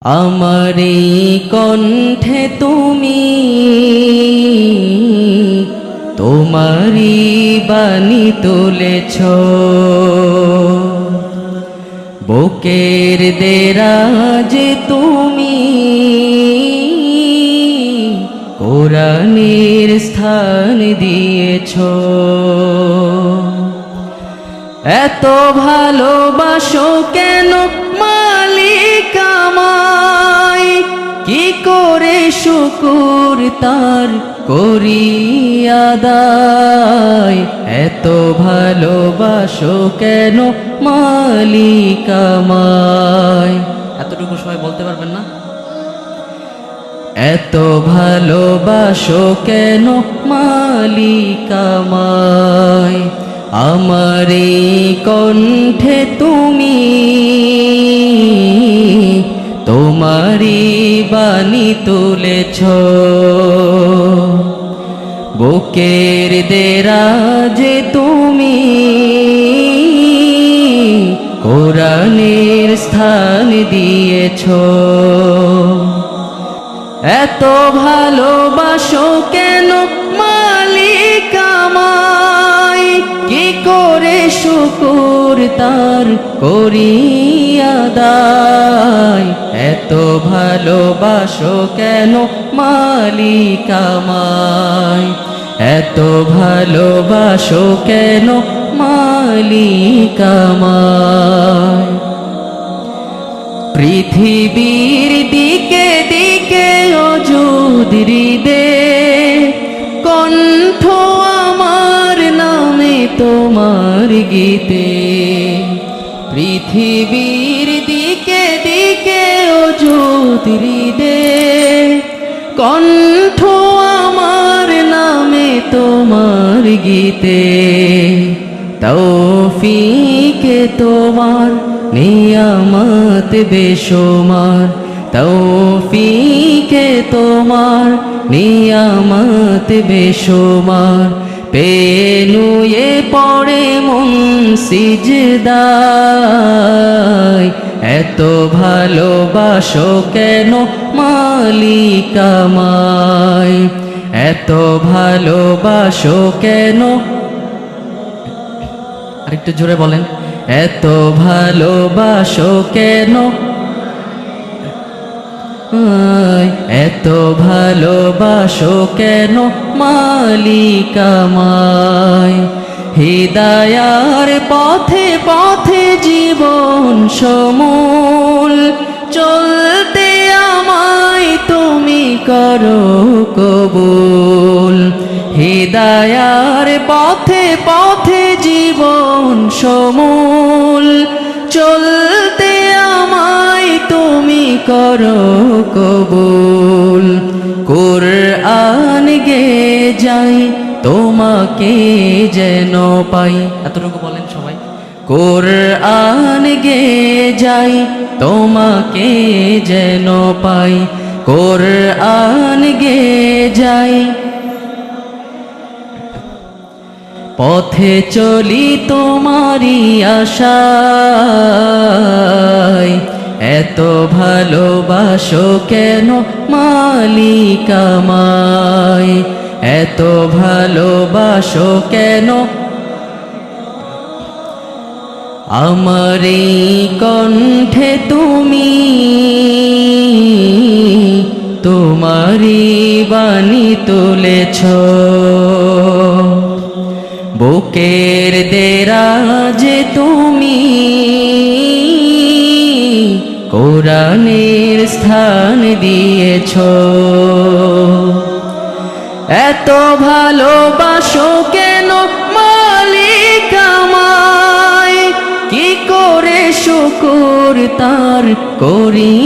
আমারি কণ্ঠে তুমি তোমারি বাণী তুলেছ, বুকের দেরাজে তুমি কোরআনের স্থান দিয়েছ। এত ভালোবাসো কেন মালিক আমায়, কি করে শুকর তার করি আদায়। এত ভালোবাসো কেন মালিক আমায়। এতটুকু সবাই বলতে পারবেন না? এত ভালোবাসো কেন মালিক আমায়। আমারি কণ্ঠে তুমি তোমারি বাণী তুলেছ, বুকের দেরাজে তুমি কোরআনের স্থান দিয়েছ। এত ভালোবাসো কেন মালিক আমায়, কি করে শুকর তার করি আদায়। এত ভালোবাসো কেন মালিক আমায়, এত ভালোবাসো কেন মালিক আমায়। পৃথিবীর দিকে দিকে অযুদৃদে কণ্ঠ আমার নামে তোমার গীতে। পৃথিবীর দিকে দিকে অযুদৃদে কণ্ঠ আমার নামে তোমার গীতে। তৌফিকে তোমার নিয়ামত বেশুমার, তৌফিকে তোমার নিয়ামত বেশুমার। পেনুয়ে পড়ে মন সিজদায়, এত ভালোবাসো কেন মালিক আমায়, এত ভালোবাসো কেন। আরেকটু জোরে বলেন, এত ভালোবাসো কেন, এত ভালোবাসো কেন মালিক আমায়। হিদায়ার পথে পথে জীবন সমূল চলতে আমায় তুমি করো কবুল। হিদায়ার পথে পথে জীবন সমূল চলতে আমায় তুমি করো কবুল। কুরআন গে যাই তোমাকে যেন পাই। এতটুকু বলেন সবাই। কুরআন গে যাই তোমাকে যেন পাই, কুরআন গে যাই। পথে চলি তোমারি আশায়, এত ভালোবাসো কেন মালিক আমায়, এত ভালোবাসো কেন। আমারি কণ্ঠে তুমি তোমারি বাণী তুলেছ, বুকের দেরাজে তুমি কোরআনের স্থান দিয়েছ। এত ভালোবাসো কেন মালিক আমায়, কি করে শুকর তার করি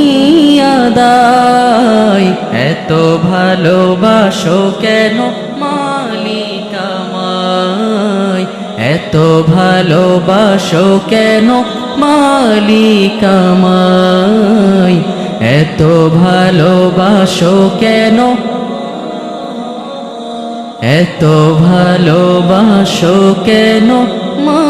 আদায়। এত ভালোবাসো কেন মালিক আমায়, এত ভালোবাসো কেন মালিক আমায়, এত ভালোবাসো কেন, এত ভালোবাসো কেন মা